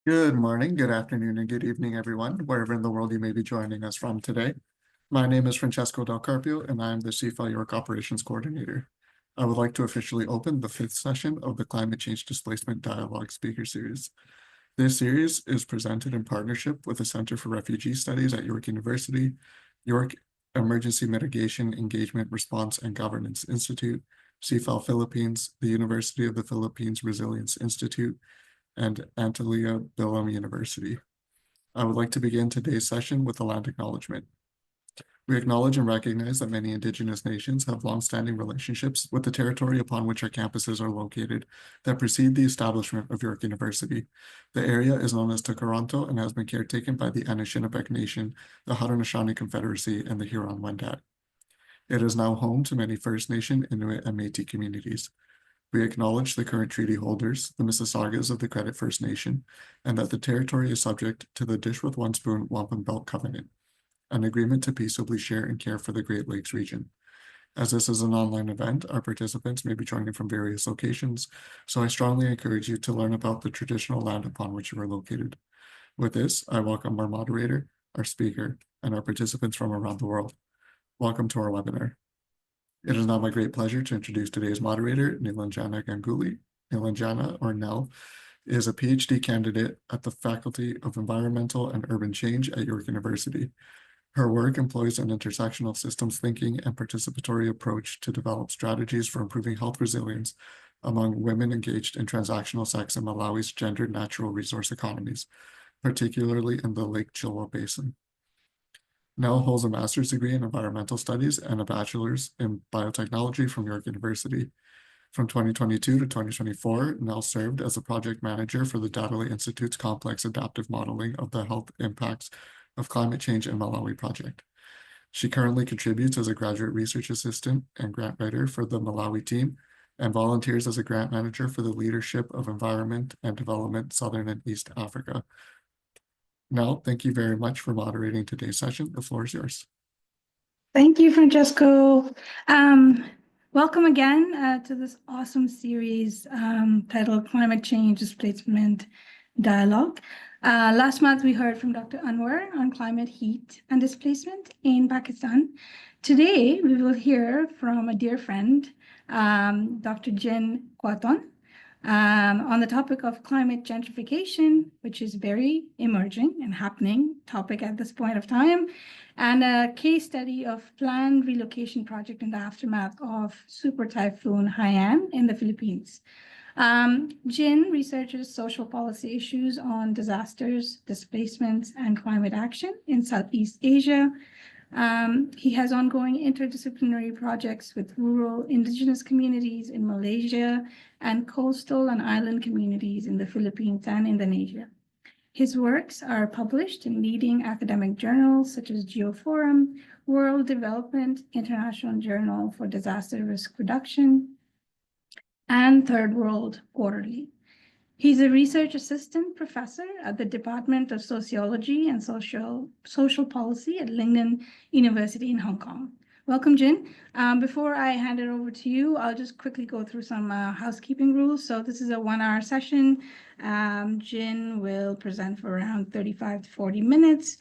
Good morning, good afternoon, and good evening, everyone, wherever in the world you may be joining us from today. My name is Francesco Del Carpio, and I am the CFA York Operations Coordinator. I would like to officially open the fifth session of the Climate Change Displacement Dialogue Speaker Series. This series is presented in partnership with the Center for Refugee Studies at York University, York Emergency Mitigation, Engagement, Response, and Governance Institute, CFAL Philippines, the University of the Philippines Resilience Institute, and Antalya Bilham University. I would like to begin today's session with a land acknowledgement. We acknowledge and recognize that many Indigenous nations have longstanding relationships with the territory upon which our campuses are located that precede the establishment of York University. The area is known as Toronto and has been caretaken by the Anishinaabe Nation, the Haudenosaunee Confederacy, and the Huron-Wendat. It is now home to many First Nation, Inuit, and Métis communities. We acknowledge the current treaty holders, the Mississaugas of the Credit First Nation, and that the territory is subject to the Dish with One Spoon Wampum Belt Covenant, an agreement to peaceably share and care for the Great Lakes region. As this is an online event, our participants may be joining from various locations, so I strongly encourage you to learn about the traditional land upon which you are located. With this, I welcome our moderator, our speaker, and our participants from around the world. Welcome to our webinar. It is now my great pleasure to introduce today's moderator, Nilanjana Ganguly. Nilanjana, or Nell, is a PhD candidate at the Faculty of Environmental and Urban Change at York University. Her work employs an intersectional systems thinking and participatory approach to develop strategies for improving health resilience among women engaged in transactional sex in Malawi's gendered natural resource economies, particularly in the Lake Chilwa Basin. Nell holds a master's degree in environmental studies and a bachelor's in biotechnology from York University. From 2022 to 2024, Nell served as a project manager for the Dataley Institute's complex adaptive modeling of the health impacts of climate change in Malawi project. She currently contributes as a graduate research assistant and grant writer for the Malawi team and volunteers as a grant manager for the Leadership of Environment and Development Southern and East Africa. Nell, thank you very much for moderating today's session. The floor is yours. Thank you, Francesco. Welcome again to this awesome series titled Climate Change Displacement Dialogue. Last month, we heard from Dr. Anwar on climate heat and displacement in Pakistan. Today, we will hear from a dear friend, Dr. Cuaton, on the topic of climate gentrification, which is very emerging and happening topic at this point of time, and a case study of planned relocation project in the aftermath of Super Typhoon Haiyan in the Philippines. Jin researches social policy issues on disasters, displacements, and climate action in Southeast Asia. He has ongoing interdisciplinary projects with rural indigenous communities in Malaysia and coastal and island communities in the Philippines and Indonesia. His works are published in leading academic journals such as Geoforum, World Development, International Journal for Disaster Risk Reduction, and Third World Quarterly. He's a research assistant professor at the Department of Sociology and Social Policy at Lingnan University in Hong Kong. Welcome, Jin. Before I hand it over to you, I'll just quickly go through some housekeeping rules. So this is a 1-hour session. Jin will present for around 35 to 40 minutes.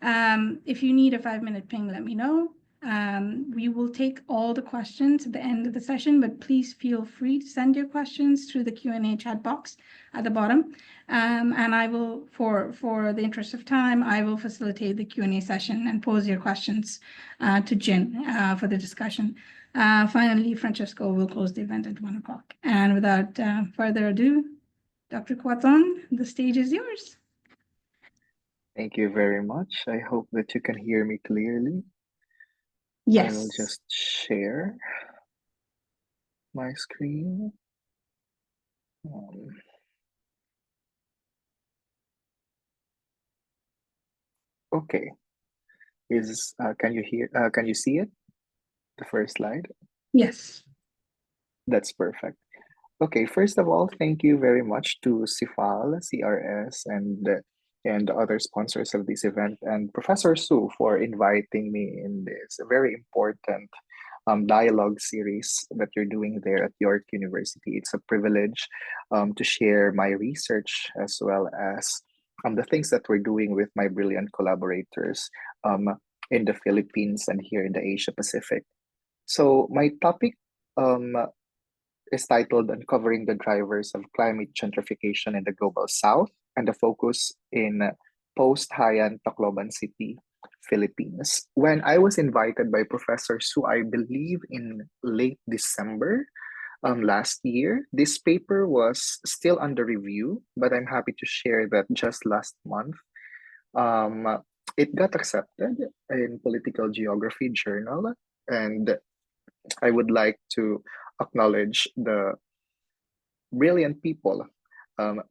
If you need a 5-minute ping, let me know. We will take all the questions at the end of the session, but please feel free to send your questions through the Q&A chat box at the bottom. And I will, for the interest of time, I will facilitate the Q&A session and pose your questions to Jin for the discussion. Finally, Francesco will close the event at 1 o'clock. And without further ado, Dr. Cuaton, the stage is yours. Thank you very much. I hope that you can hear me clearly. Yes. I'll just share my screen. Okay. Can you see it? The first slide? Yes. That's perfect. Okay, first of all, thank you very much to CIFAL, CRS, and other sponsors of this event, and Professor Su for inviting me in this very important dialogue series that you're doing there at York University. It's a privilege to share my research as well as the things that we're doing with my brilliant collaborators um, in the Philippines and here in the Asia Pacific. So my topic um, is titled Uncovering the Drivers of Climate Gentrification in the Global South, and the focus in post-Haiyan Tacloban City, Philippines. When I was invited by Professor Su, I believe in late December last year, this paper was still under review, but I'm happy to share that just last month, um, it got accepted in Political Geography Journal, and I would like to acknowledge the brilliant people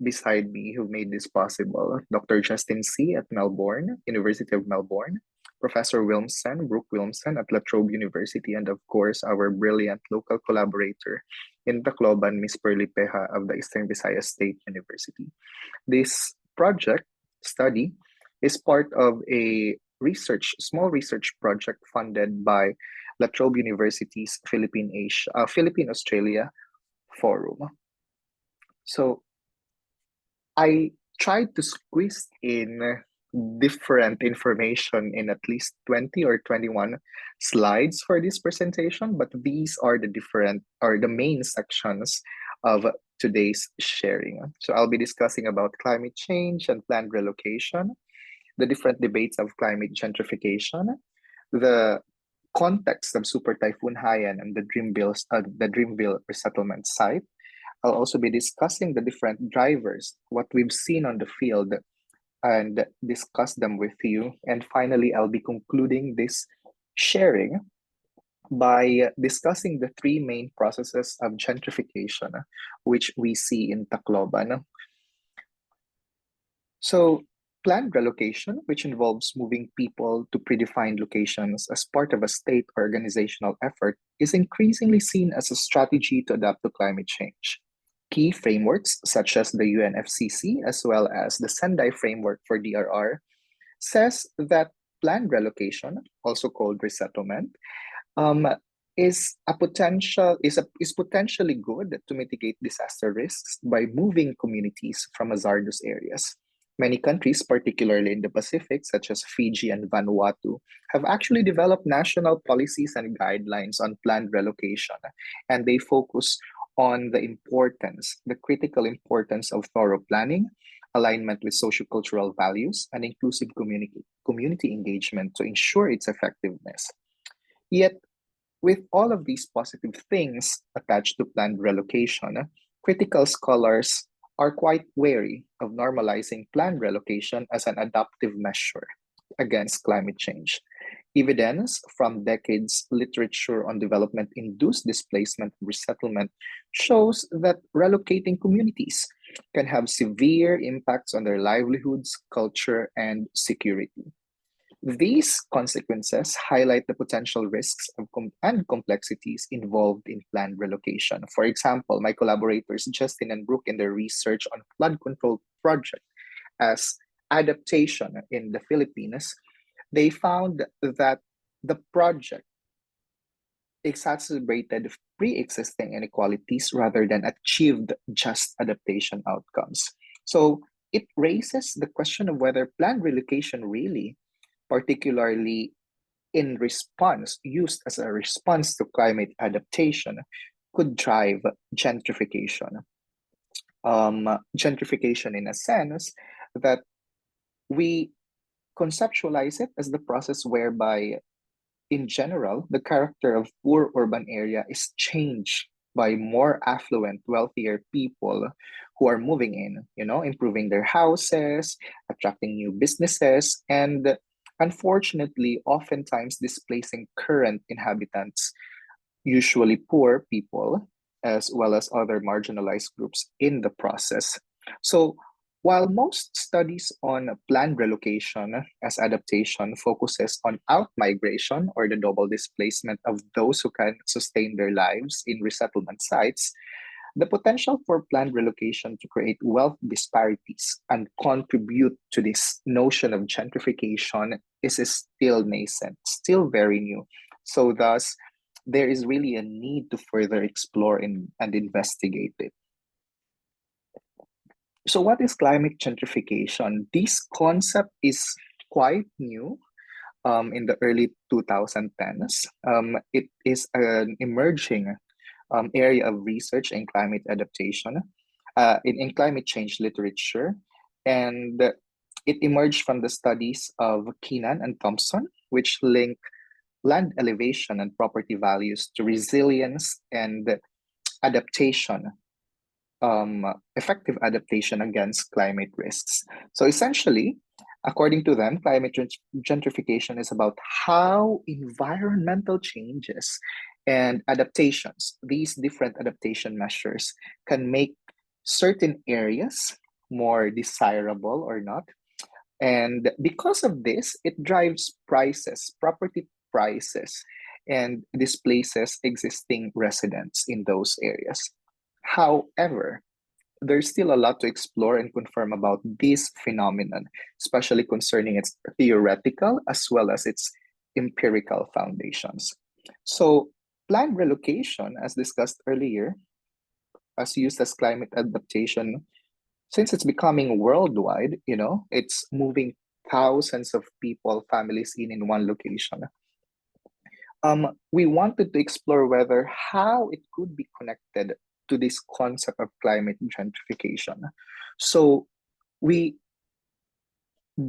beside me who made this possible. Dr. Justin C. at Melbourne, University of Melbourne, Professor Wilmson, Brooke Wilmson at La Trobe University, and of course, our brilliant local collaborator in Tacloban, Miss Perli Peja of the Eastern Visayas State University. This project study is part of a small research project funded by La Trobe University's Philippine Australia Forum. So I tried to squeeze in different information in at least 20 or 21 slides for this presentation, but these are the main sections of today's sharing. So I'll be discussing about climate change and planned relocation, the different debates of climate gentrification, the context of Super Typhoon Haiyan and the Dreamville resettlement site. I'll also be discussing the different drivers, what we've seen on the field, and discuss them with you. And finally, I'll be concluding this sharing by discussing the three main processes of gentrification, which we see in Tacloban. So, planned relocation, which involves moving people to predefined locations as part of a state organizational effort, is increasingly seen as a strategy to adapt to climate change. Key frameworks such as the UNFCCC as well as the Sendai framework for DRR says that planned relocation, also called resettlement, is potentially good to mitigate disaster risks by moving communities from hazardous areas. Many countries, particularly in the Pacific, such as Fiji and Vanuatu, have actually developed national policies and guidelines on planned relocation, and they focus on the critical importance of thorough planning, alignment with sociocultural values, and inclusive community engagement to ensure its effectiveness. Yet, with all of these positive things attached to planned relocation, critical scholars are quite wary of normalizing planned relocation as an adaptive measure against climate change. Evidence from decades literature on development-induced displacement and resettlement shows that relocating communities can have severe impacts on their livelihoods, culture, and security. These consequences highlight the potential risks and complexities involved in planned relocation. For example, my collaborators Justin and Brooke in their research on flood control project as adaptation in the Philippines, they found that the project exacerbated pre-existing inequalities rather than achieved just adaptation outcomes. So it raises the question of whether planned relocation really, particularly used as a response to climate adaptation, could drive gentrification. Gentrification in a sense that we conceptualize it as the process whereby, in general, the character of poor urban area is changed by more affluent, wealthier people who are moving in, improving their houses, attracting new businesses, and unfortunately, oftentimes displacing current inhabitants, usually poor people, as well as other marginalized groups in the process. So, while most studies on planned relocation as adaptation focuses on outmigration or the double displacement of those who can sustain their lives in resettlement sites, the potential for planned relocation to create wealth disparities and contribute to this notion of gentrification is still nascent, still very new. So thus, there is really a need to further explore and investigate it. So what is climate gentrification? This concept is quite new in the early 2010s. It is an emerging area of research in climate adaptation, in climate change literature, and it emerged from the studies of Keenan and Thompson, which link land elevation and property values to resilience and adaptation, effective adaptation against climate risks. So essentially, according to them, gentrification is about how environmental changes and adaptations, these different adaptation measures, can make certain areas more desirable or not. And because of this, it drives prices, property prices, and displaces existing residents in those areas. However, there's still a lot to explore and confirm about this phenomenon, especially concerning its theoretical as well as its empirical foundations. So, planned relocation, as discussed earlier, as used as climate adaptation, since it's becoming worldwide, it's moving thousands of people, families in one location. We wanted to explore whether how it could be connected to this concept of climate gentrification. So we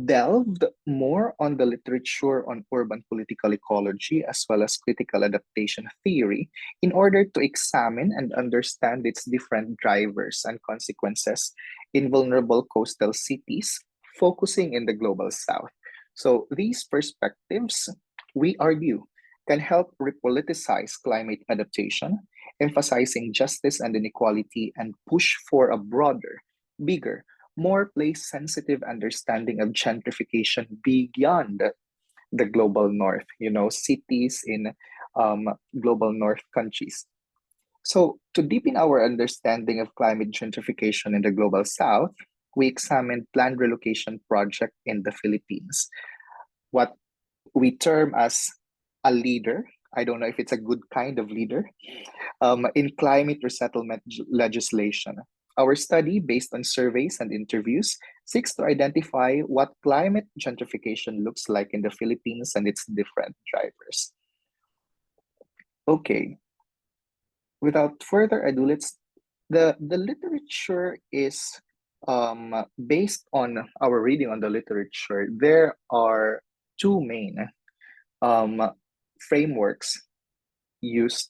delved more on the literature on urban political ecology as well as critical adaptation theory in order to examine and understand its different drivers and consequences in vulnerable coastal cities, focusing in the global south. So these perspectives, we argue, can help repoliticize climate adaptation, emphasizing justice and inequality, and push for a broader, bigger, more place sensitive understanding of gentrification beyond the global north, cities in global north countries. So, to deepen our understanding of climate gentrification in the global south, we examined planned relocation project in the Philippines, what we term as a leader. I don't know if it's a good kind of leader in climate resettlement legislation. Our study, based on surveys and interviews, seeks to identify what climate gentrification looks like in the Philippines and its different drivers. Okay, without further ado, the literature is based on our reading on the literature. There are two main frameworks used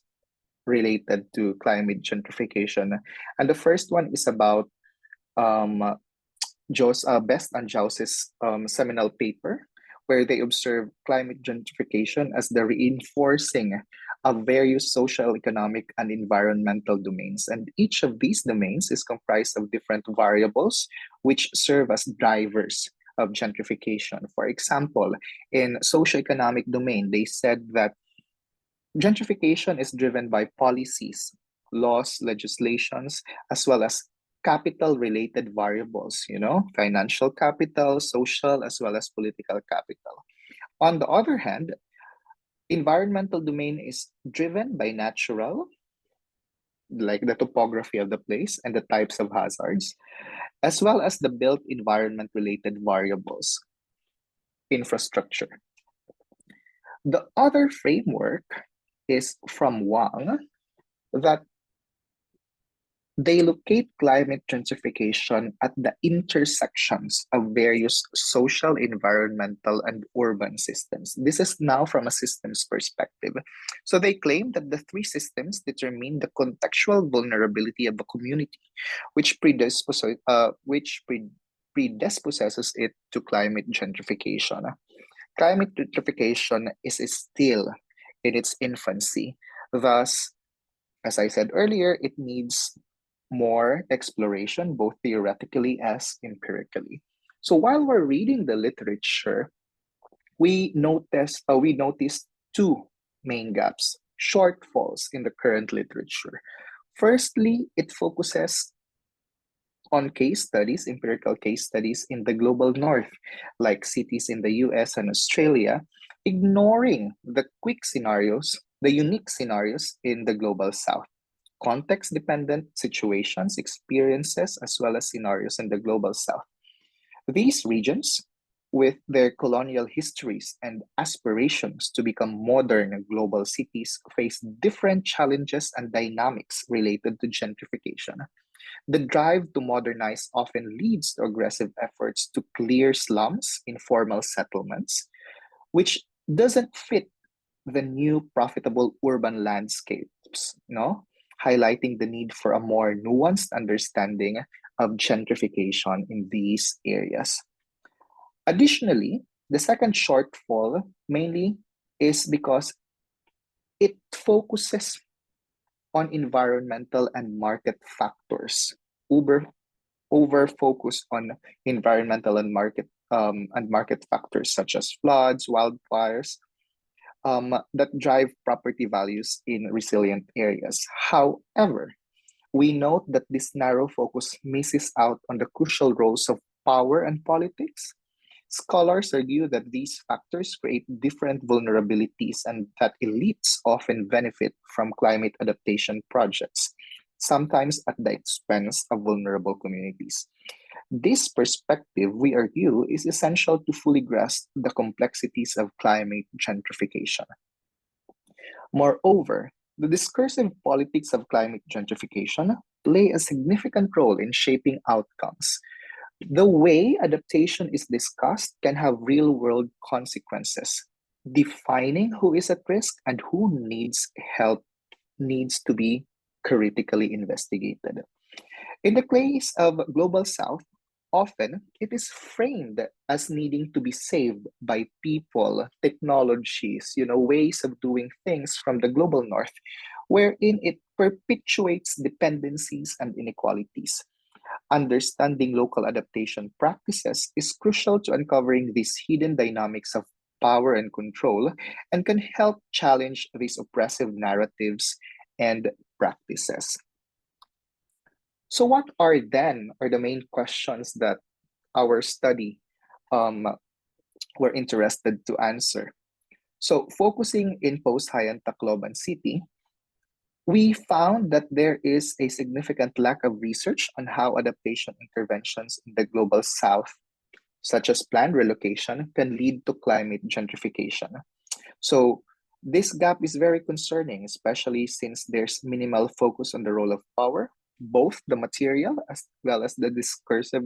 related to climate gentrification. And the first one is about Best and Jause's seminal paper, where they observe climate gentrification as the reinforcing of various social, economic, and environmental domains. And each of these domains is comprised of different variables which serve as drivers of gentrification. For example, in socioeconomic domain, they said that gentrification is driven by policies, laws, legislations, as well as capital-related variables, financial capital, social, as well as political capital. On the other hand, environmental domain is driven by natural, like the topography of the place and the types of hazards, as well as the built environment-related variables, infrastructure. The other framework is from Wang that they locate climate gentrification at the intersections of various social, environmental, and urban systems. This is now from a systems perspective. So they claim that the three systems determine the contextual vulnerability of a community, which predisposes it to climate gentrification. Climate gentrification is still in its infancy. Thus, as I said earlier, it needs more exploration, both theoretically as empirically. So while we're reading the literature, we noticed two main gaps, shortfalls in the current literature. Firstly, it focuses on case studies, empirical case studies in the global north, like cities in the US and Australia, ignoring the unique scenarios in the global south. context-dependent situations, experiences, as well as scenarios in the global south. These regions, with their colonial histories and aspirations to become modern global cities, face different challenges and dynamics related to gentrification. The drive to modernize often leads to aggressive efforts to clear slums, informal settlements, which doesn't fit the new profitable urban landscapes, no? Highlighting the need for a more nuanced understanding of gentrification in these areas. Additionally, the second shortfall mainly is because it focuses on environmental and market factors. Over focus on environmental and market factors such as floods, wildfires, that drive property values in resilient areas. However, we note that this narrow focus misses out on the crucial roles of power and politics. Scholars argue that these factors create different vulnerabilities and that elites often benefit from climate adaptation projects, sometimes at the expense of vulnerable communities. This perspective, we argue, is essential to fully grasp the complexities of climate gentrification. Moreover, the discursive politics of climate gentrification play a significant role in shaping outcomes. The way adaptation is discussed can have real-world consequences. Defining who is at risk and who needs help needs to be critically investigated. In the case of Global South, often it is framed as needing to be saved by people, technologies, ways of doing things from the global north, wherein it perpetuates dependencies and inequalities. Understanding local adaptation practices is crucial to uncovering these hidden dynamics of power and control and can help challenge these oppressive narratives and practices. So what are the main questions that our study were interested to answer? So focusing in post-Haiyan Tacloban City, we found that there is a significant lack of research on how adaptation interventions in the global south, such as planned relocation, can lead to climate gentrification. So this gap is very concerning, especially since there's minimal focus on the role of power, both the material as well as the discursive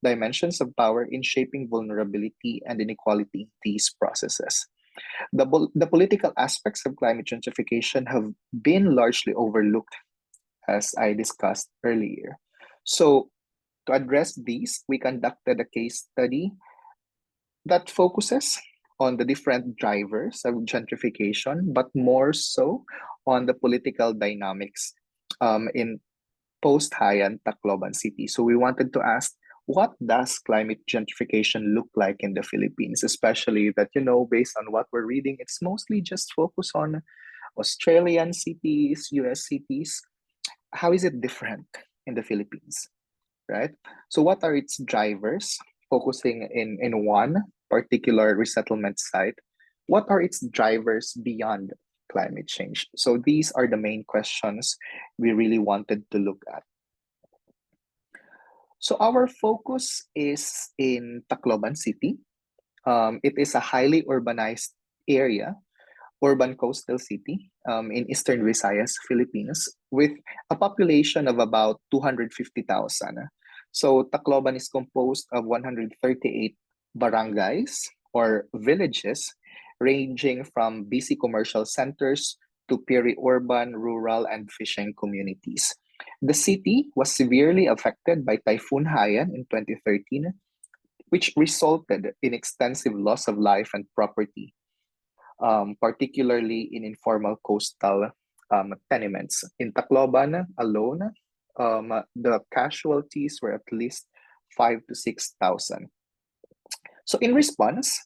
dimensions of power in shaping vulnerability and inequality in these processes. The political aspects of climate gentrification have been largely overlooked, as I discussed earlier. So, to address these, we conducted a case study that focuses on the different drivers of gentrification, but more so on the political dynamics in post-Haiyan Tacloban City. So, we wanted to ask, what does climate gentrification look like in the Philippines, especially that, based on what we're reading, it's mostly just focused on Australian cities, US cities. How is it different in the Philippines, right? So what are its drivers, focusing in one particular resettlement site? What are its drivers beyond climate change? So these are the main questions we really wanted to look at. So our focus is in Tacloban City. It is a highly urbanized area, urban coastal city in Eastern Visayas, Philippines, with a population of about 250,000. So Tacloban is composed of 138 barangays or villages, ranging from busy commercial centers to peri-urban, rural, and fishing communities. The city was severely affected by Typhoon Haiyan in 2013, which resulted in extensive loss of life and property, particularly in informal coastal tenements. In Tacloban alone, the casualties were at least 5,000 to 6,000. So in response,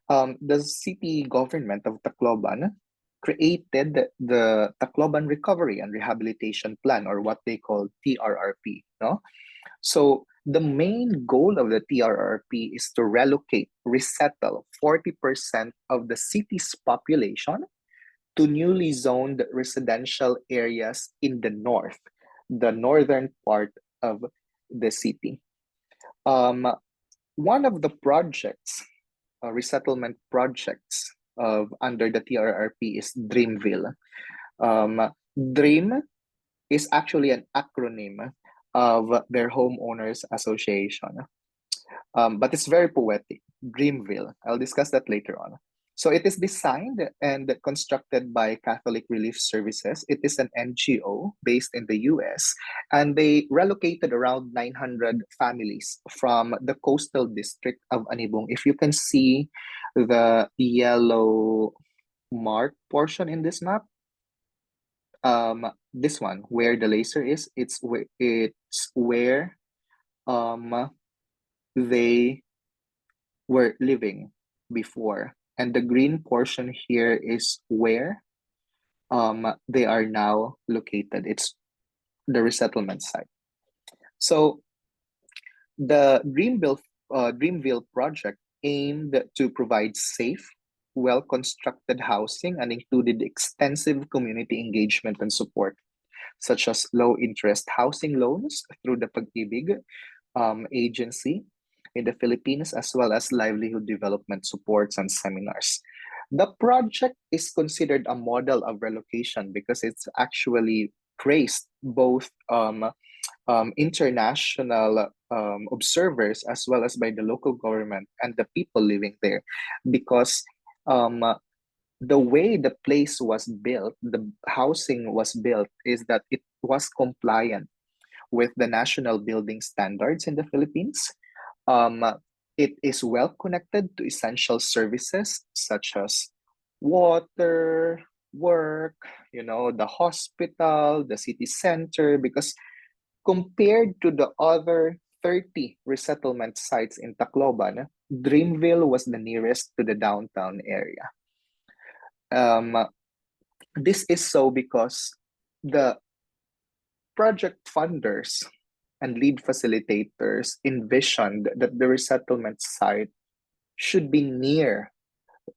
the city government of Tacloban created the Tacloban Recovery and Rehabilitation Plan, or what they call TRRP. No? So the main goal of the TRRP is to resettle 40% of the city's population to newly zoned residential areas in the northern part of the city. One of the projects, resettlement projects of under the TRRP is Dreamville. Dream is actually an acronym of their homeowners association. But it's very poetic. Dreamville. I'll discuss that later on. So it is designed and constructed by Catholic Relief Services. It is an NGO based in the US, and they relocated around 900 families from the coastal district of Anibong. If you can see the yellow mark portion in this map, this one where the laser is, it's where they were living before, and the green portion here is where they are now located. It's the resettlement site. So the Dreamville project aimed to provide safe, well-constructed housing and included extensive community engagement and support, such as low-interest housing loans through the Pag-ibig agency in the Philippines, as well as livelihood development supports and seminars. The project is considered a model of relocation because it's actually praised both international observers as well as by the local government and the people living there, because the way the place was built, the housing was built, is that it was compliant with the national building standards in the Philippines. It is well connected to essential services such as water, work, the hospital, the city center, because compared to the other 30 resettlement sites in Tacloban, Dreamville was the nearest to the downtown area. This is so because the project funders and lead facilitators envisioned that the resettlement site should be near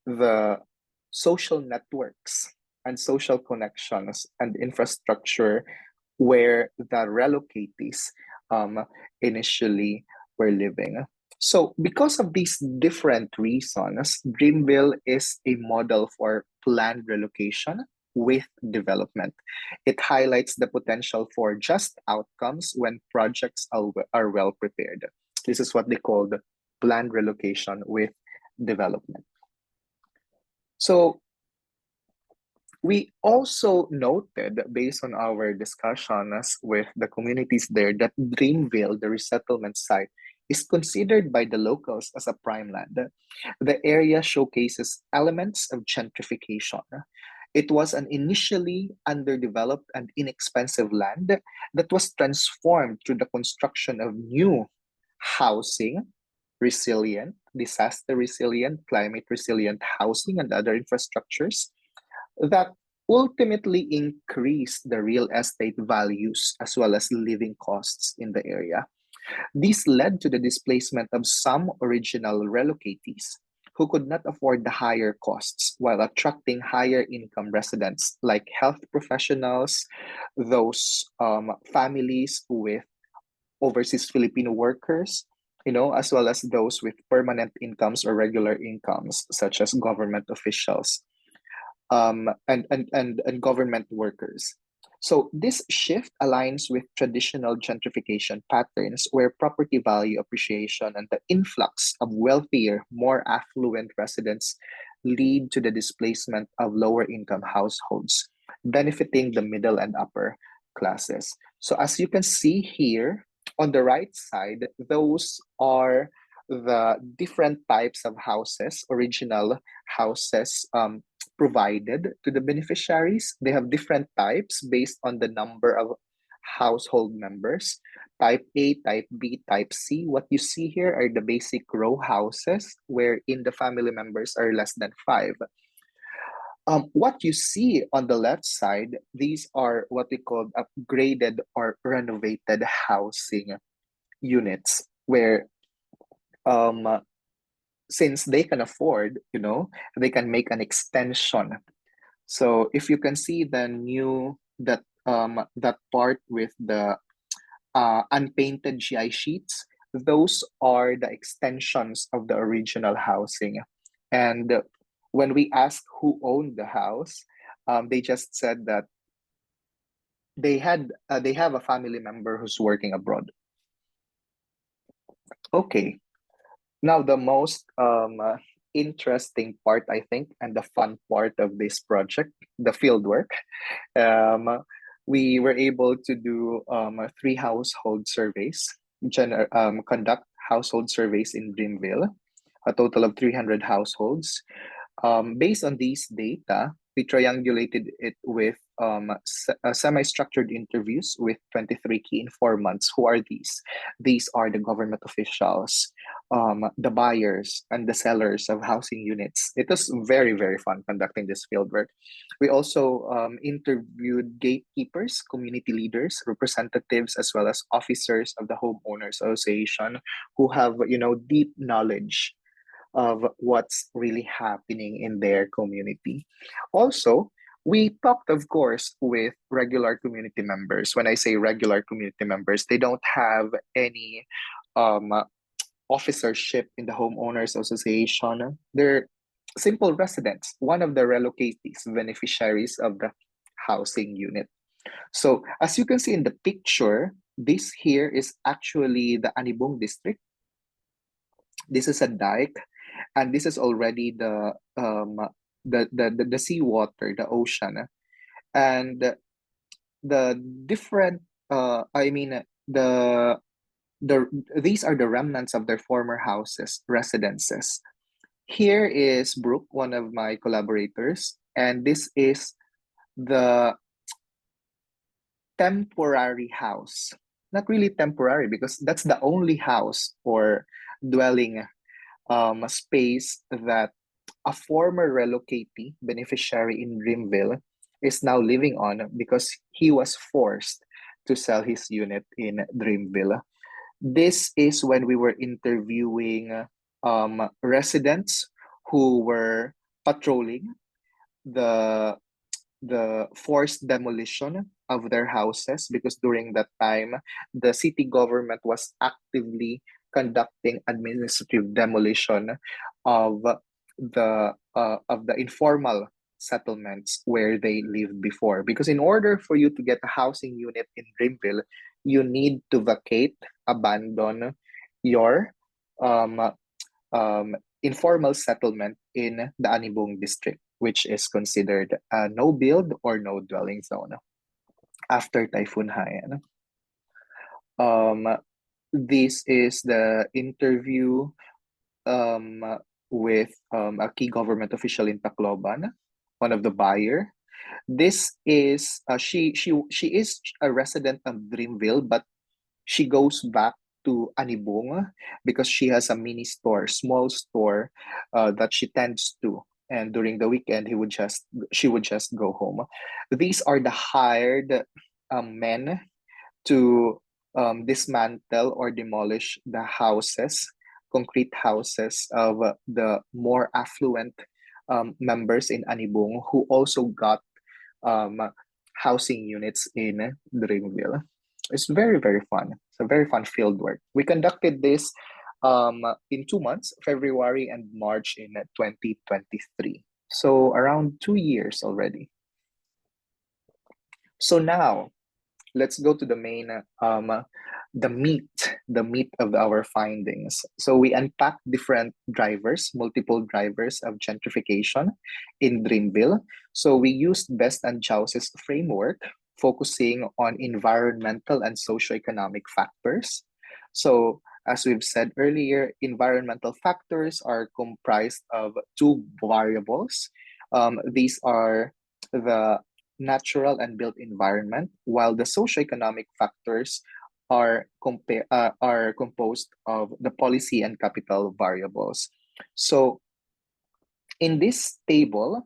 the social networks and social connections and infrastructure where the relocatees initially were living. So because of these different reasons, Dreamville is a model for planned relocation with development. It highlights the potential for just outcomes when projects are well prepared. This is what they call the planned relocation with development. So we also noted, based on our discussions with the communities there, that Dreamville, the resettlement site, is considered by the locals as a prime land. The area showcases elements of gentrification. It was an initially underdeveloped and inexpensive land that was transformed through the construction of new housing, resilient, disaster resilient, climate resilient housing and other infrastructures that ultimately increased the real estate values as well as living costs in the area. This led to the displacement of some original relocatees who could not afford the higher costs while attracting higher income residents like health professionals, those families with overseas Filipino workers, as well as those with permanent incomes or regular incomes, such as government officials and government workers. So this shift aligns with traditional gentrification patterns where property value appreciation and the influx of wealthier, more affluent residents lead to the displacement of lower income households, benefiting the middle and upper classes. So as you can see here on the right side, those are the different types of houses, original houses provided to the beneficiaries. They have different types based on the number of household members. Type A, Type B, Type C. What you see here are the basic row houses wherein the family members are less than 5. What you see on the left side, these are what we call upgraded or renovated housing units where since they can afford, they can make an extension. So if you can see that part with the unpainted GI sheets, those are the extensions of the original housing. And when we asked who owned the house, they just said that they have a family member who's working abroad. Okay, now the most interesting part, I think, and the fun part of this project, the field work. We were able to do 3 household surveys, conduct household surveys in Dreamville, a total of 300 households. Based on these data, we triangulated it with semi-structured interviews with 23 key informants. Who are these? These are the government officials, the buyers, and the sellers of housing units. It was very, very fun conducting this fieldwork. We also interviewed gatekeepers, community leaders, representatives, as well as officers of the homeowners association who have, deep knowledge of what's really happening in their community. Also, we talked, of course, with regular community members. When I say regular community members, they don't have any um, officership in the homeowners association. They're simple residents, one of the relocatees, beneficiaries of the housing unit. So as you can see in the picture, this here is actually the Anibong district. This is a dike, and this is already the seawater, the ocean, and the different I mean the these are the remnants of their former houses, residences. Here is Brooke, one of my collaborators, and this is the temporary house. Not really temporary because that's the only house or dwelling space that a former relocatee beneficiary in Dreamville is now living on because he was forced to sell his unit in Dreamville. This is when we were interviewing residents who were patrolling the forced demolition of their houses because during that time the city government was actively conducting administrative demolition of the informal settlements where they lived before, because in order for you to get a housing unit in Dreamville, you need to vacate, abandon your um, informal settlement in the Anibong district, which is considered a no build or no dwelling zone after Typhoon Haiyan. This is the interview with a key government official in Tacloban, one of the buyer. This is she is a resident of Dreamville, but she goes back to Anibong because she has a mini store, small store that she tends to. And during the weekend, she would just go home. These are the hired men to dismantle or demolish the houses, concrete houses of the more affluent members in Anibong who also got um, housing units in Dreamville. It's very, very fun. It's a very fun field work. We conducted this in 2 months, February and March in 2023. So around 2 years already. So now, let's go to the main, the meat of our findings. So we unpack different drivers, multiple drivers of gentrification in Dreamville. So we used Best and Chauce's framework, focusing on environmental and socioeconomic factors. So as we've said earlier, environmental factors are comprised of 2 variables. These are the natural and built environment, while the socioeconomic factors are composed of the policy and capital variables. So in this table,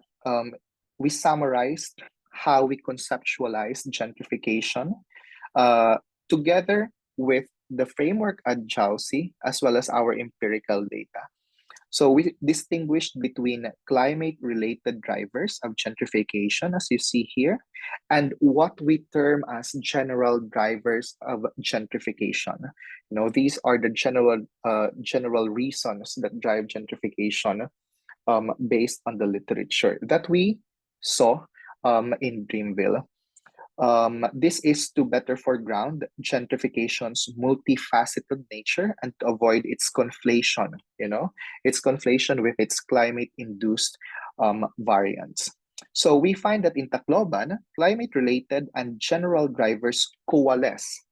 we summarized how we conceptualize gentrification together with the framework at Jauzi, as well as our empirical data. So we distinguished between climate-related drivers of gentrification, as you see here, and what we term as general drivers of gentrification. These are the general reasons that drive gentrification, based on the literature that we saw in Dreamville. This is to better foreground gentrification's multifaceted nature and to avoid its conflation, its conflation with its climate-induced variants. So we find that in Tacloban, climate-related and general drivers coalesce.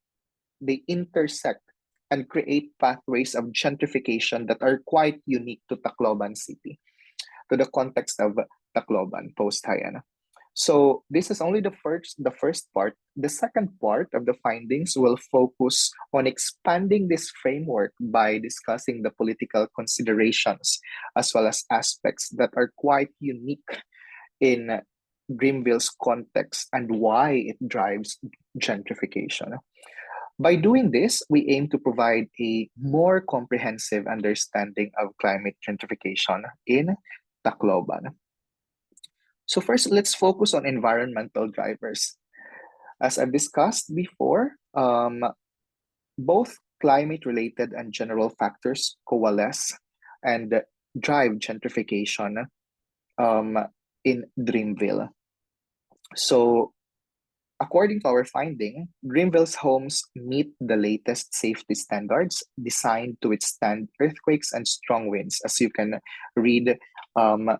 They intersect and create pathways of gentrification that are quite unique to Tacloban City, to the context of Tacloban post-Haiyan. So this is only the first part. The second part of the findings will focus on expanding this framework by discussing the political considerations as well as aspects that are quite unique in Dreamville's context and why it drives gentrification. By doing this, we aim to provide a more comprehensive understanding of climate gentrification in Tacloban. So first, let's focus on environmental drivers. As I've discussed before, both climate-related and general factors coalesce and drive gentrification in Dreamville. So according to our finding, Dreamville's homes meet the latest safety standards designed to withstand earthquakes and strong winds, as you can read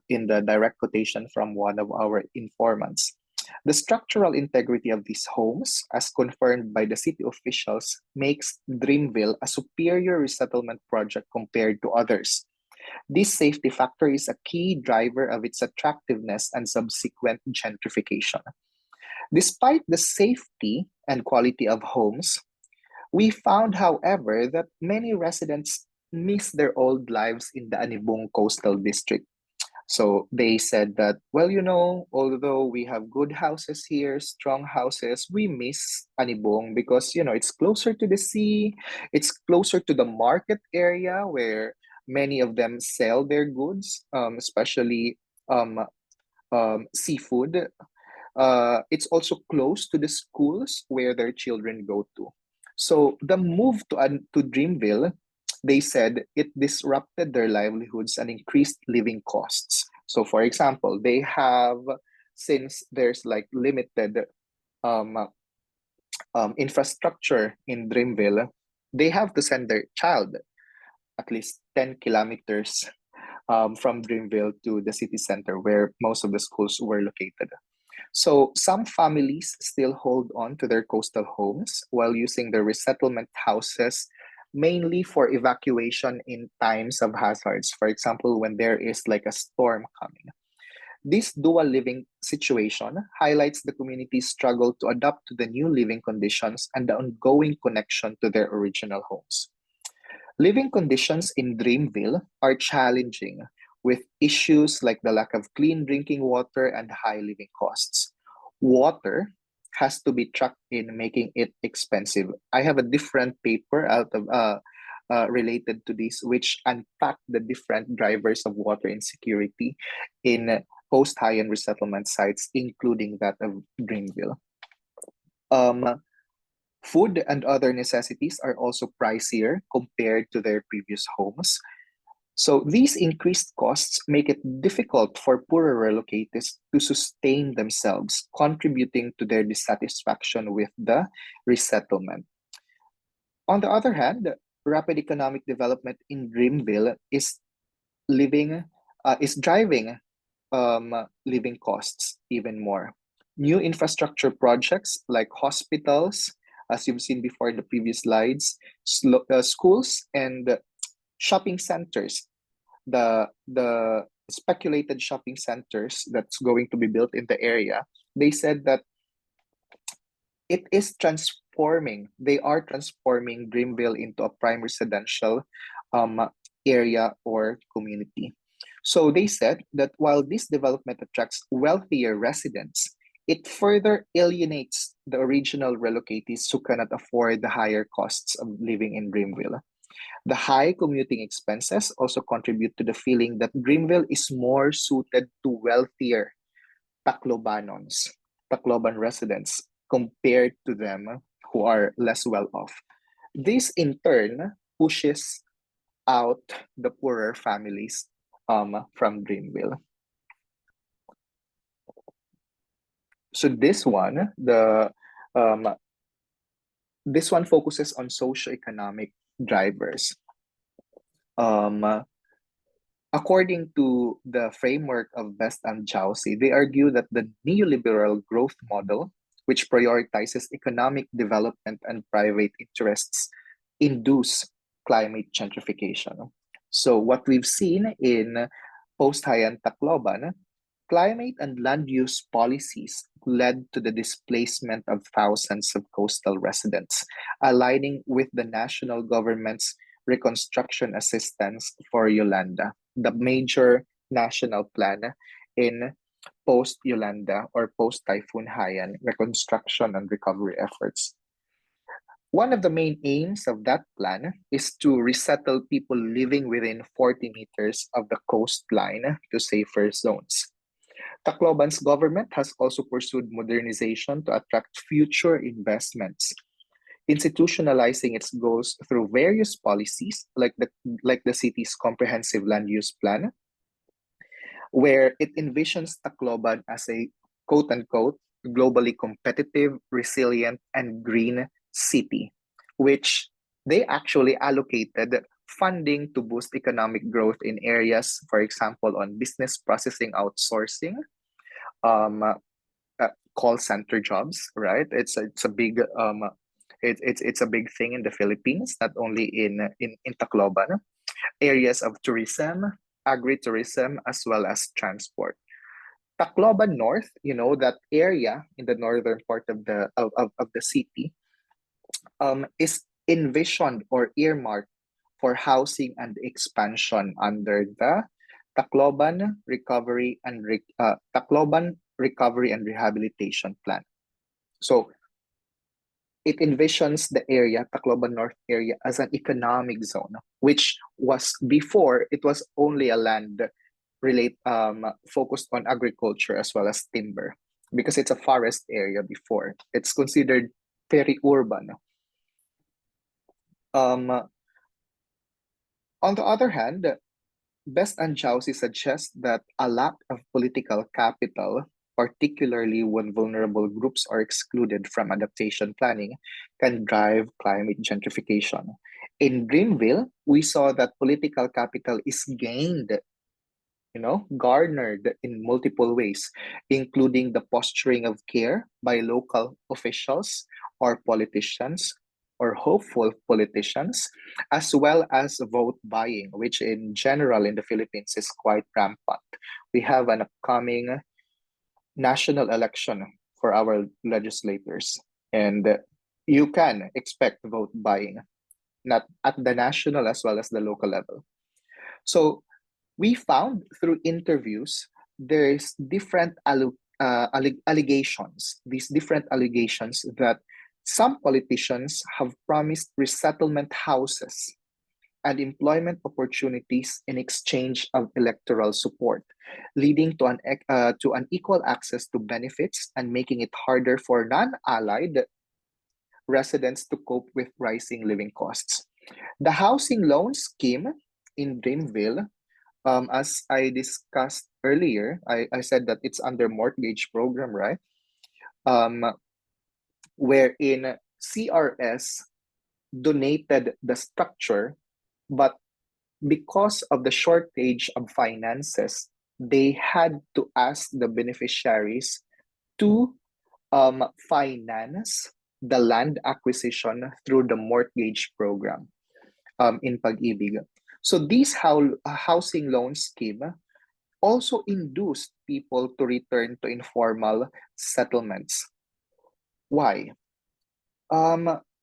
in the direct quotation from one of our informants. The structural integrity of these homes, as confirmed by the city officials, makes Dreamville a superior resettlement project compared to others. This safety factor is a key driver of its attractiveness and subsequent gentrification. Despite the safety and quality of homes, we found, however, that many residents miss their old lives in the Anibong Coastal District. So they said that, well, although we have good houses here, strong houses, we miss Anibong because, it's closer to the sea, it's closer to the market area where many of them sell their goods, especially seafood. It's also close to the schools where their children go to. So the move to Dreamville, they said it disrupted their livelihoods and increased living costs. So for example, they have, since there's like limited infrastructure in Dreamville, they have to send their child at least 10 kilometers from Dreamville to the city center where most of the schools were located. So some families still hold on to their coastal homes while using their resettlement houses mainly for evacuation in times of hazards. For example, when there is like a storm coming. This dual living situation highlights the community's struggle to adapt to the new living conditions and the ongoing connection to their original homes. Living conditions in Dreamville are challenging, with issues like the lack of clean drinking water and high living costs. Water has to be trucked in, making it expensive. I have a different paper out of related to this, which unpack the different drivers of water insecurity in post-Haiyan resettlement sites, including that of Dreamville. Food and other necessities are also pricier compared to their previous homes. So these increased costs make it difficult for poorer relocators to sustain themselves, contributing to their dissatisfaction with the resettlement. On the other hand, rapid economic development in Dreamville is driving living costs even more. New infrastructure projects like hospitals, as you've seen before in the previous slides, schools and shopping centers, the speculated shopping centers that's going to be built in the area, they said that it is transforming. They are transforming Dreamville into a prime residential area or community. So they said that while this development attracts wealthier residents, it further alienates the original relocators who cannot afford the higher costs of living in Dreamville. The high commuting expenses also contribute to the feeling that Dreamville is more suited to wealthier Tacloban residents compared to them who are less well off. This in turn pushes out the poorer families from Dreamville. So this one focuses on socioeconomic drivers. According to the framework of Best and Jausi, they argue that the neoliberal growth model, which prioritizes economic development and private interests, induce climate gentrification. So what we've seen in post-Haiyan Tacloban, climate and land use policies led to the displacement of thousands of coastal residents, aligning with the national government's reconstruction assistance for Yolanda, the major national plan in post-Yolanda or post-Typhoon Haiyan reconstruction and recovery efforts. One of the main aims of that plan is to resettle people living within 40 meters of the coastline to safer zones. Tacloban's government has also pursued modernization to attract future investments, institutionalizing its goals through various policies like the city's comprehensive land use plan, where it envisions Tacloban as a quote-unquote globally competitive, resilient, and green city, which they actually allocated funding to boost economic growth in areas, for example, on business processing outsourcing, call center jobs, right? It's a big it's a big thing in the Philippines, not only in Tacloban. Areas of tourism, agritourism, as well as transport. Tacloban North, that area in the northern part of the city, is envisioned or earmarked for housing and expansion under the Tacloban Recovery and Rehabilitation Plan. So it envisions the area, Tacloban North area, as an economic zone, which was before it was only a land focused on agriculture as well as timber, because it's a forest area before. It's considered very urban. On the other hand, Best and Jausi suggests that a lack of political capital, particularly when vulnerable groups are excluded from adaptation planning, can drive climate gentrification. In Dreamville, we saw that political capital is garnered in multiple ways, including the posturing of care by local officials or politicians or hopeful politicians, as well as vote buying, which in general in the Philippines is quite rampant. We have an upcoming national election for our legislators, and you can expect vote buying, not at the national as well as the local level. So we found through interviews there's different allegations, these different allegations that some politicians have promised resettlement houses and employment opportunities in exchange of electoral support, leading to an equal access to benefits and making it harder for non-allied residents to cope with rising living costs. The housing loan scheme in Dreamville, as I discussed earlier, I said that it's under mortgage program, right? Wherein CRS donated the structure, but because of the shortage of finances, they had to ask the beneficiaries to finance the land acquisition through the mortgage program in Pag-ibig. So this housing loan scheme also induced people to return to informal settlements. Why?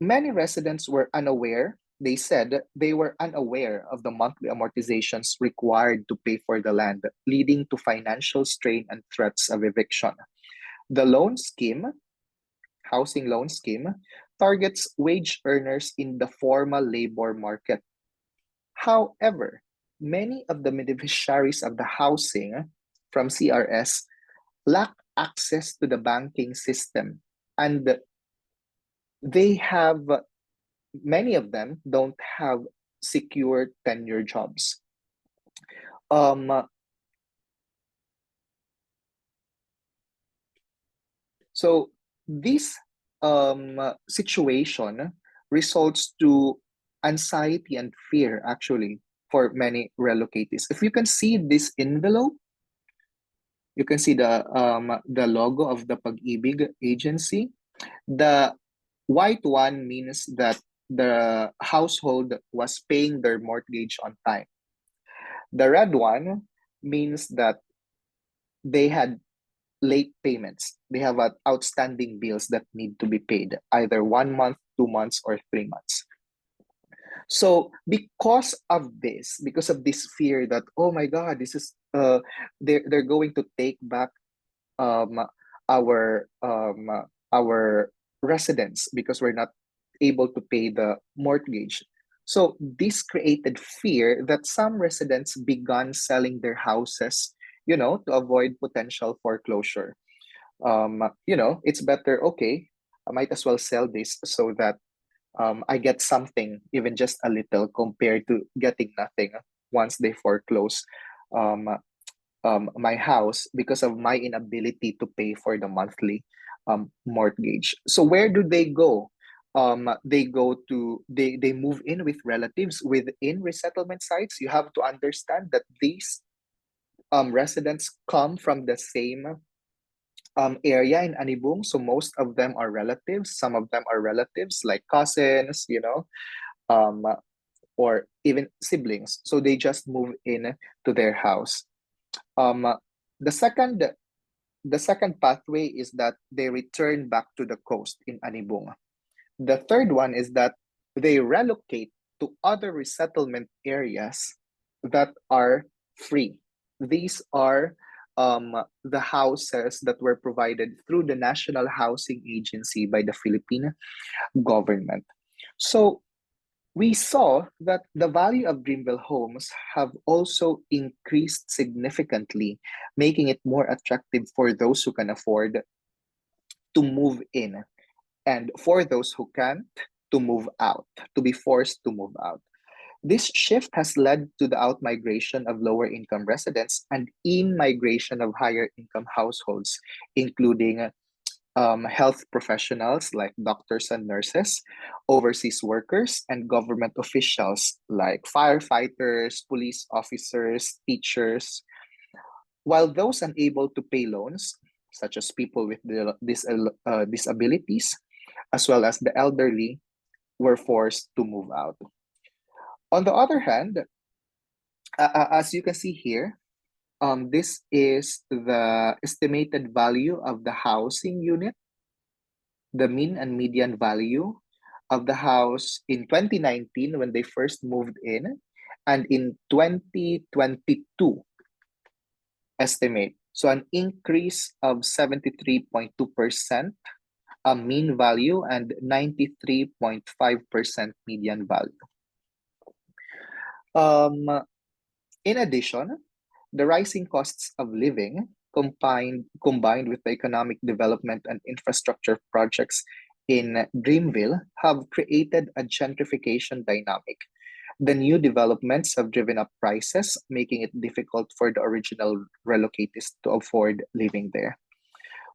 Many residents were unaware. They said they were unaware of the monthly amortizations required to pay for the land, leading to financial strain and threats of eviction. The housing loan scheme, targets wage earners in the formal labor market, However, many of the beneficiaries of the housing from CRS lack access to the banking system, and they have many of them don't have secure tenure jobs. So this situation results to anxiety and fear actually for many relocatees. If you can see this envelope, you can see the logo of the Pag-ibig agency. The white one means that the household was paying their mortgage on time. The red one means that they had late payments. They have outstanding bills that need to be paid, either 1 month, 2 months, or 3 months. So because of this fear that, oh my God, this is they're going to take back um, our residence because we're not able to pay the mortgage. So this created fear that some residents began selling their houses, to avoid potential foreclosure. It's better, okay, I might as well sell this so that I get something, even just a little, compared to getting nothing once they foreclose um, my house because of my inability to pay for the monthly mortgage. So where do they go? They move in with relatives within resettlement sites. You have to understand that these residents come from the same area in Anibung. So most of them are relatives. Some of them are relatives like cousins, um, or even siblings. So they just move in to their house. Um, the second the second pathway is that they return back to the coast in Anibung. The third one is that they relocate to other resettlement areas that are free. These are the houses that were provided through the National Housing Agency by the Philippine government. So we saw that the value of Dreamville homes have also increased significantly, making it more attractive for those who can afford to move in, and for those who can't, to move out, to be forced to move out. This shift has led to the outmigration of lower income residents and in-migration of higher income households, including health professionals like doctors and nurses, overseas workers, and government officials like firefighters, police officers, teachers, while those unable to pay loans, such as people with disabilities, as well as the elderly, were forced to move out. On the other hand, as you can see here, this is the estimated value of the housing unit, the mean and median value of the house in 2019 when they first moved in, and in 2022 estimate. So an increase of 73.2% mean value and 93.5% median value. In addition, the rising costs of living combined with the economic development and infrastructure projects in Dreamville have created a gentrification dynamic. The new developments have driven up prices, making it difficult for the original relocatees to afford living there.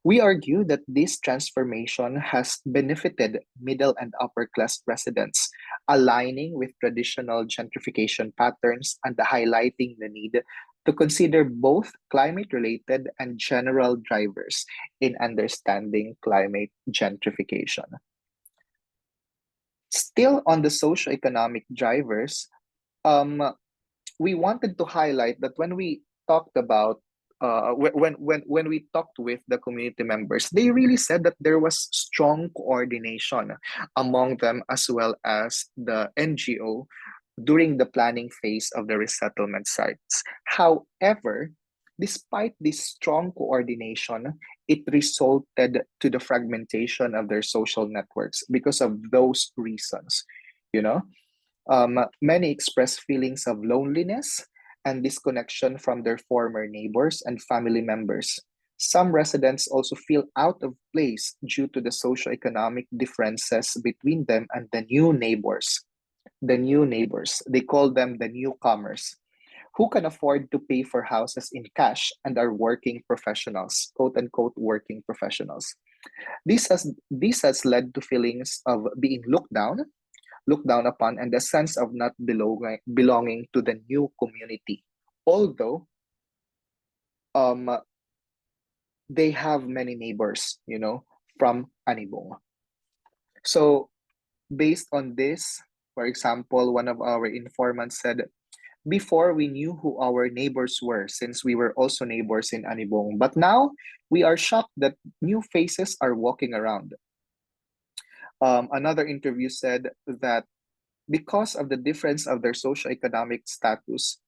We argue that this transformation has benefited middle and upper class residents, aligning with traditional gentrification patterns and highlighting the need to consider both climate related and general drivers in understanding climate gentrification. Still on the socioeconomic drivers, we wanted to highlight that when we talked about when we talked with the community members, they really said that there was strong coordination among them as well as the NGO during the planning phase of the resettlement sites. However, despite this strong coordination, it resulted to the fragmentation of their social networks because of those reasons, you know. Many express feelings of loneliness and disconnection from their former neighbors and family members. Some residents also feel out of place due to the socioeconomic differences between them and the new neighbors. The new neighbors, they call them the newcomers, who can afford to pay for houses in cash and are working professionals, quote unquote working professionals. This has led to feelings of being looked down upon, and a sense of not belonging to the new community. Although um, they have many neighbors, from Anibong. So based on this, for example, one of our informants said, before we knew who our neighbors were since we were also neighbors in Anibong, but now we are shocked that new faces are walking around. Another interview said that because of the difference of their socioeconomic status,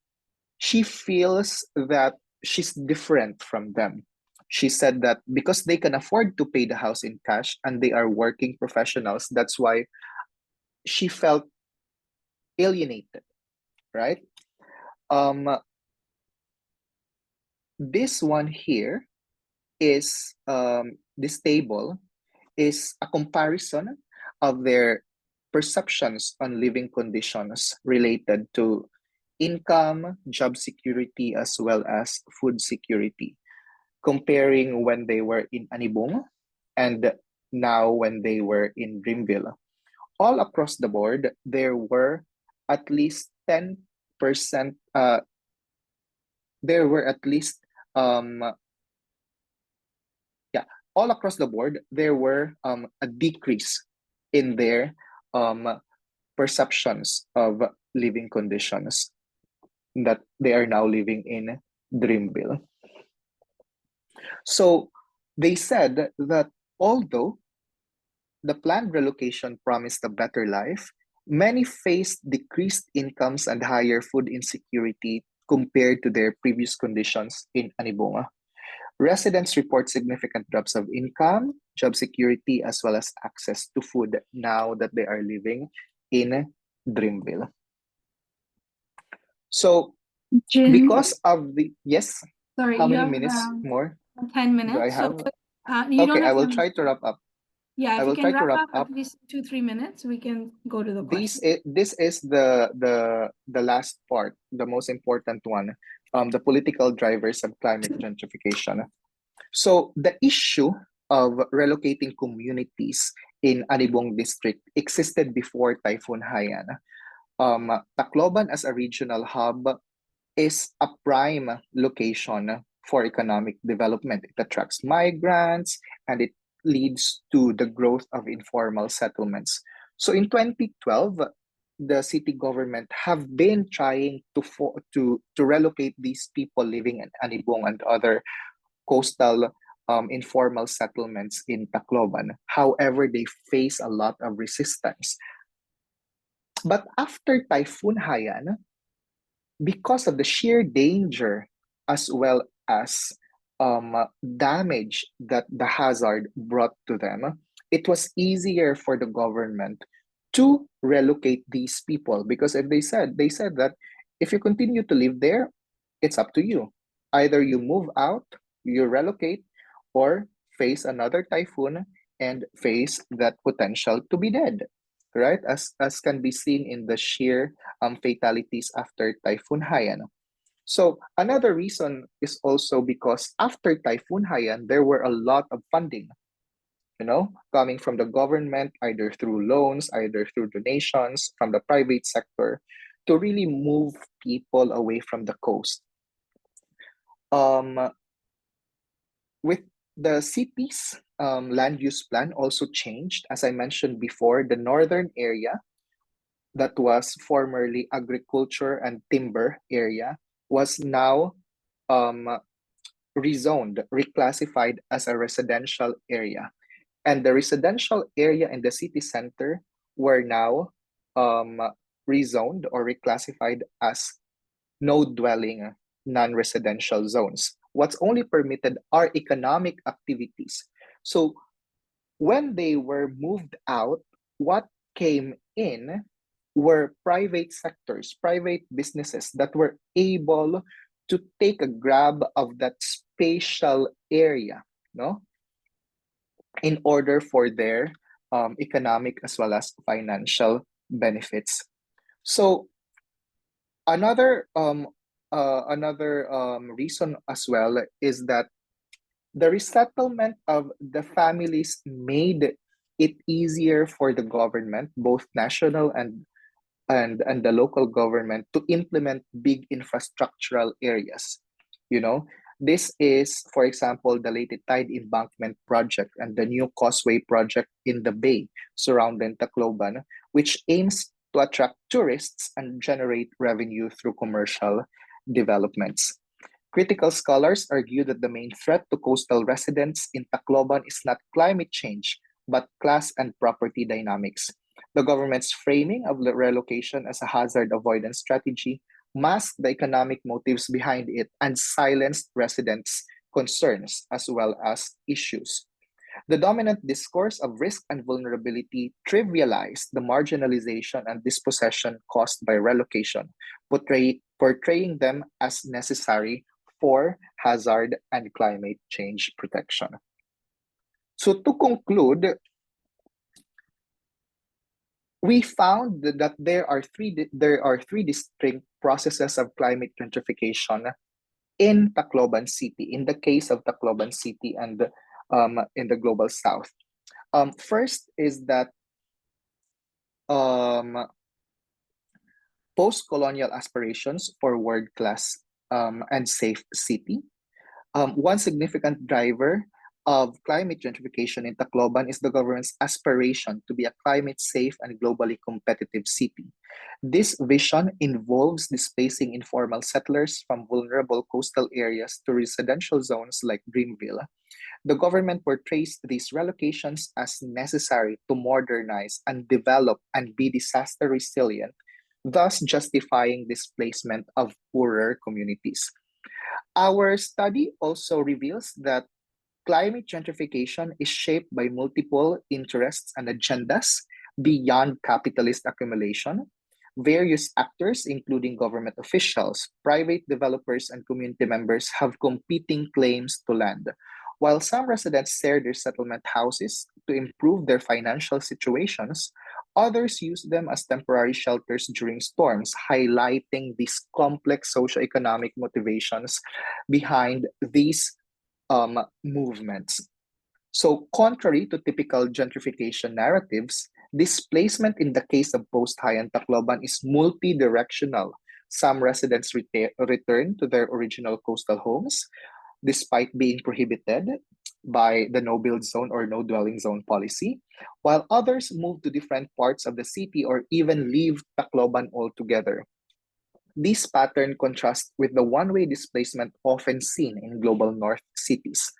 she feels that she's different from them. She said that because they can afford to pay the house in cash and they are working professionals, that's why she felt alienated, right? This one here is this table is a comparison of their perceptions on living conditions related to income, job security, as well as food security, comparing when they were in Anibong and now when they were in Dreamville. All across the board, there were at least 10%, there were at least, all across the board, there were a decrease in their perceptions of living conditions that they are now living in Dreamville. So they said that although the planned relocation promised a better life, many faced decreased incomes and higher food insecurity compared to their previous conditions in Anibonga. Residents report significant drops of income, job security, as well as access to food now that they are living in Dreamville. So, Jin, because of the, yes, sorry, how you many have minutes more 10 minutes. do I So, have? you don't Okay, I have will 10 try to wrap up. Yeah, I if you will can try to wrap wrap up up. at least 2-3 minutes, we can go to the question. This is the last part, the most important one, the political drivers of climate gentrification. So the issue of relocating communities in Anibong district existed before Typhoon Haiyan. Tacloban as a regional hub is a prime location for economic development. It attracts migrants and it leads to the growth of informal settlements. So in 2012, the city government have been trying to relocate these people living in Anibong and other coastal informal settlements in Tacloban. However, they face a lot of resistance. But after Typhoon Haiyan, because of the sheer danger as well as damage that the hazard brought to them, it was easier for the government to relocate these people, because if they said that if you continue to live there, it's up to you. Either you move out, you relocate, or face another typhoon and face that potential to be dead, right? As can be seen in the sheer fatalities after Typhoon Haiyan. So another reason is also because after Typhoon Haiyan, there were a lot of funding, coming from the government, either through loans, either through donations from the private sector, to really move people away from the coast. With the city's land use plan also changed, as I mentioned before, the northern area that was formerly agriculture and timber area was now rezoned, reclassified as a residential area. And the residential area in the city center were now rezoned or reclassified as no dwelling, non-residential zones. What's only permitted are economic activities. So when they were moved out, what came in were private sectors, private businesses that were able to take a grab of that spatial area, no, in order for their economic as well as financial benefits. So another reason as well is that the resettlement of the families made it easier for the government, both national and the local government, to implement big infrastructural areas. You know, this is, for example, the Leyte Tide Embankment Project and the new Causeway Project in the Bay surrounding Tacloban, which aims to attract tourists and generate revenue through commercial developments. Critical scholars argue that the main threat to coastal residents in Tacloban is not climate change, but class and property dynamics. The government's framing of the relocation as a hazard avoidance strategy masked the economic motives behind it and silenced residents' concerns as well as issues. The dominant discourse of risk and vulnerability trivialized the marginalization and dispossession caused by relocation, portraying them as necessary for hazard and climate change protection. So to conclude, we found that there are three distinct processes of climate gentrification in Tacloban City, in the case of Tacloban City and in the global south. First is that post-colonial aspirations for world-class and safe city. One significant driver of climate gentrification in Tacloban is the government's aspiration to be a climate-safe and globally competitive city. This vision involves displacing informal settlers from vulnerable coastal areas to residential zones like Dreamville. The government portrays these relocations as necessary to modernize and develop and be disaster resilient, thus justifying displacement of poorer communities. Our study also reveals that climate gentrification is shaped by multiple interests and agendas beyond capitalist accumulation. Various actors, including government officials, private developers, and community members, have competing claims to land. While some residents share their settlement houses to improve their financial situations, others use them as temporary shelters during storms, highlighting these complex socioeconomic motivations behind these movements. So, contrary to typical gentrification narratives, displacement in the case of post-Haiyan Tacloban is multi-directional. Some residents return to their original coastal homes despite being prohibited by the no-build zone or no-dwelling zone policy, while others move to different parts of the city or even leave Tacloban altogether. This pattern contrasts with the one-way displacement often seen in global north cities.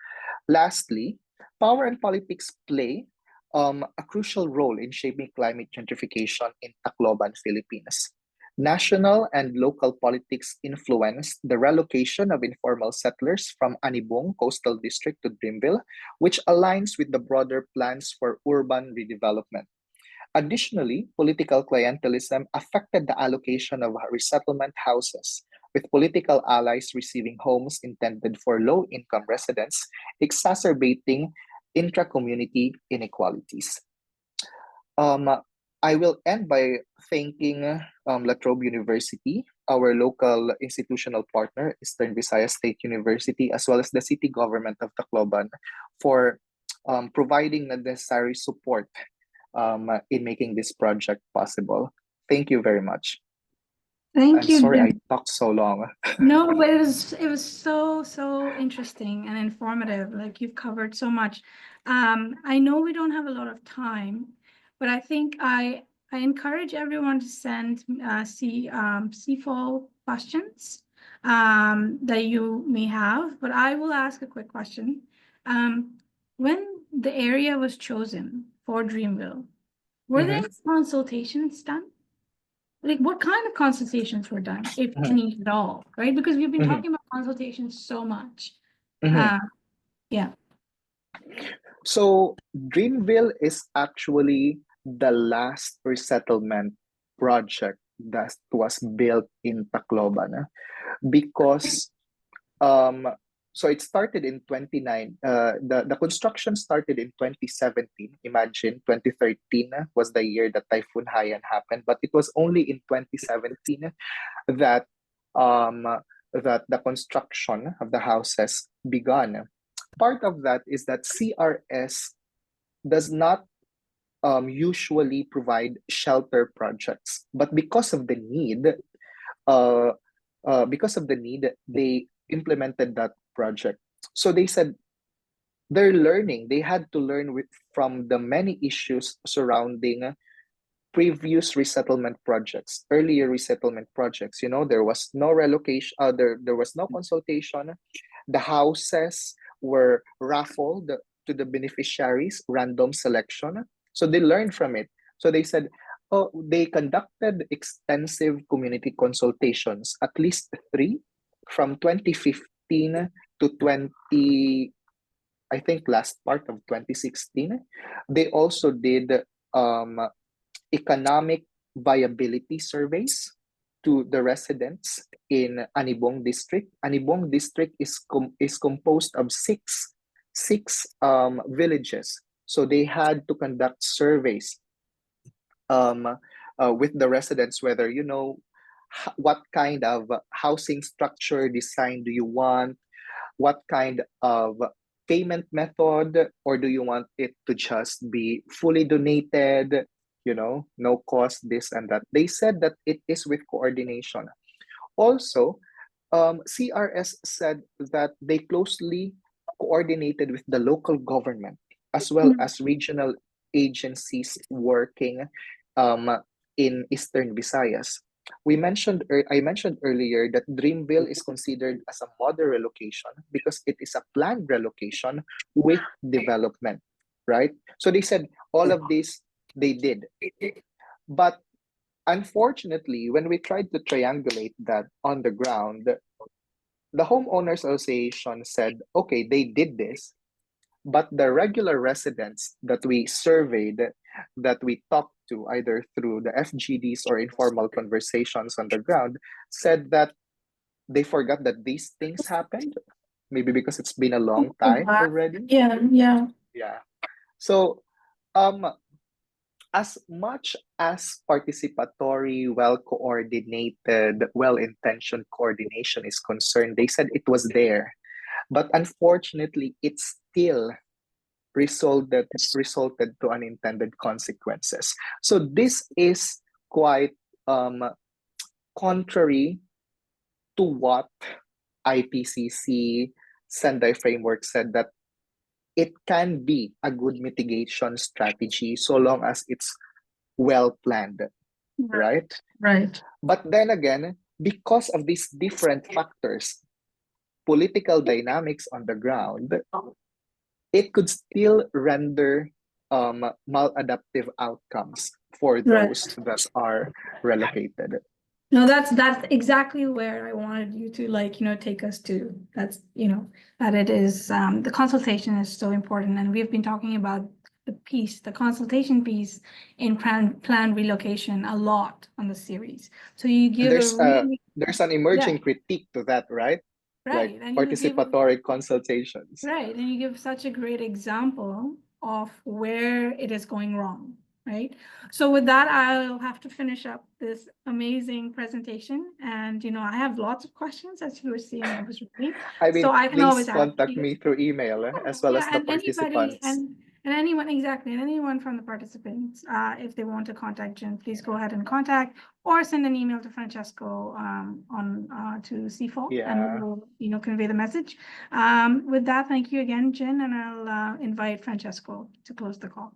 Lastly, power and politics play a crucial role in shaping climate gentrification in Tacloban, Philippines. National and local politics influenced the relocation of informal settlers from Anibong Coastal District to Dreamville, which aligns with the broader plans for urban redevelopment. Additionally, political clientelism affected the allocation of resettlement houses, with political allies receiving homes intended for low-income residents, exacerbating intra-community inequalities. I will end by thanking La Trobe University, our local institutional partner, Eastern Visayas State University, as well as the city government of Tacloban for providing the necessary support in making this project possible. Thank you very much. Thank I'm you, sorry I Jim. talked so long. No, but it was so interesting and informative. Like you've covered so much. I know we don't have a lot of time, but I think I encourage everyone to send CFOL questions that you may have. But I will ask a quick question. When the area was chosen for Dreamville, were there any consultations done? Like what kind of consultations were done, if any at all, right? Because we've been talking about consultations so much. Yeah. So Dreamville is actually the last resettlement project that was built in Tacloban, because um, so it started in 29, the construction started in 2017. Imagine 2013 was the year that Typhoon Haiyan happened, but it was only in 2017 that um, that the construction of the houses begun. Part of that is that CRS does not usually provide shelter projects, but uh, because of the need, they implemented that project. So they said they're learning. They had to learn from the many issues surrounding previous resettlement projects, earlier resettlement projects. There was no relocation, there was no consultation. The houses were raffled to the beneficiaries, random selection. So they learned from it. So they said, oh, they conducted extensive community consultations, at least three, from 2015 to 20, I think last part of 2016. They also did um, economic viability surveys to the residents in Anibong district. Anibong district is composed of six villages. So they had to conduct surveys with the residents, whether what kind of housing structure design do you want, what kind of payment method, or do you want it to just be fully donated, no cost, this and that. They said that it is with coordination. Also, CRS said that they closely coordinated with the local government as well as regional agencies working in Eastern Visayas. I mentioned earlier that Dreamville is considered as a model relocation because it is a planned relocation with development, right? So they said all of this they did. But unfortunately, when we tried to triangulate that on the ground, the homeowners association said, okay, they did this, but the regular residents that we surveyed, that we talked to either through the FGDs or informal conversations on the ground, said that they forgot that these things happened, maybe because it's been a long time already. Yeah. So as much as participatory, well-coordinated, well-intentioned coordination is concerned, they said it was there. But unfortunately, it still resulted to unintended consequences. So this is quite contrary to what IPCC Sendai framework said, that it can be a good mitigation strategy so long as it's well planned, right? Right. But then again, because of these different factors, political dynamics on the ground, it could still render maladaptive outcomes for those that are relocated. No, that's exactly where I wanted you to take us to. That's that it is the consultation is so important, and we've been talking about the consultation piece in plan relocation a lot on the series. So you give there's an emerging critique to that, right? Right, like and participatory consultations. Right, and you give such a great example of where it is going wrong, right? So with that, I'll have to finish up this amazing presentation. And, I have lots of questions, as you were seeing, I was reading. I mean, so I can please always contact me through email as well as the participants. And anyone, exactly, and anyone from the participants, if they want to contact Jen, please go ahead and contact or send an email to Francesco to CFO, and we'll convey the message. With that, thank you again, Jen, and I'll invite Francesco to close the call.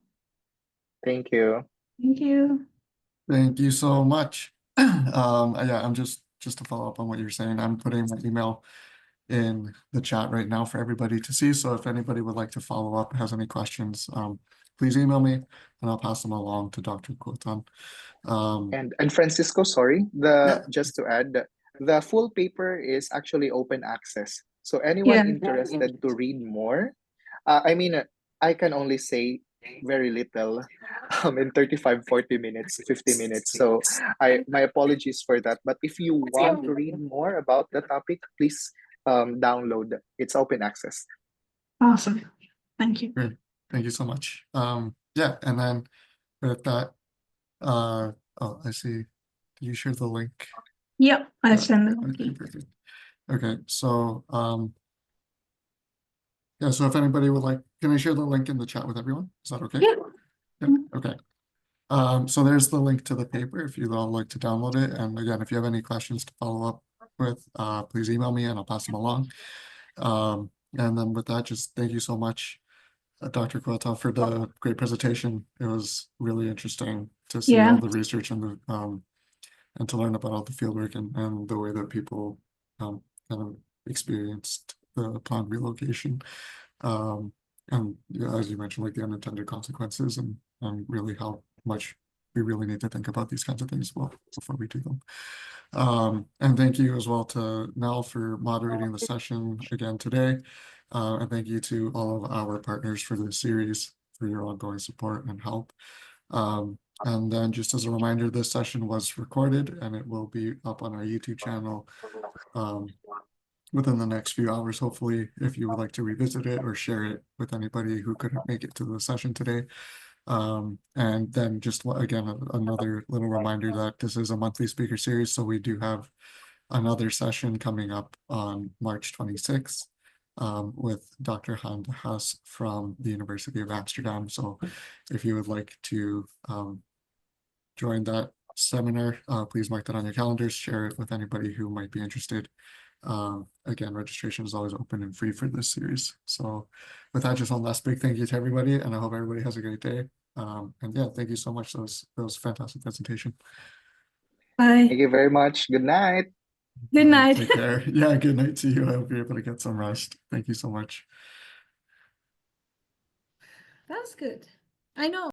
Thank you. Thank you. Thank you so much. Yeah, I'm just to follow up on what you're saying, I'm putting my email in the chat right now for everybody to see. So if anybody would like to follow up, has any questions, please email me and I'll pass them along to Dr. Cuaton. And Francisco, sorry, just to add, the full paper is actually open access. So anyone interested to read more, I mean, I can only say very little in 35, 40 minutes, 50 minutes. So my apologies for that. But if you want to read more about the topic, please download. It's open access. Awesome. Thank you. Great. Thank you so much. Yeah, and then with that, oh, I see. Did you share the link? Yep, I Yeah, send it. okay, perfect. Okay, so yeah, so if anybody would like, can I share the link in the chat with everyone? Is that okay? Yeah. Yep, okay. So there's the link to the paper if you'd all like to download it. And again, if you have any questions to follow up with, please email me and I'll pass them along. And then with that, just thank you so much, Dr. Cuaton, for the great presentation. It was really interesting to see all the research and the and to learn about all the fieldwork and the way that people kind of experienced the planned relocation. And yeah, as you mentioned, like the unintended consequences and really how much we really need to think about these kinds of things well before we do them. And thank you as well to Nell for moderating the session again today. And thank you to all of our partners for this series, for your ongoing support and help. And then just as a reminder, this session was recorded and it will be up on our YouTube channel within the next few hours, hopefully, if you would like to revisit it or share it with anybody who couldn't make it to the session today. And then just again, another little reminder that this is a monthly speaker series. So we do have another session coming up on March 26th with Dr. Haiyan from the University of Amsterdam. So if you would like to join that seminar, please mark that on your calendars, share it with anybody who might be interested. Again, registration is always open and free for this series. So with that, just one last big thank you to everybody, and I hope everybody has a great day. And yeah, thank you so much. That was fantastic presentation. Bye. Thank you very much. Good night. Good night. Take care. Yeah, good night to you. I hope you're able to get some rest. Thank you so much. That's good. I know.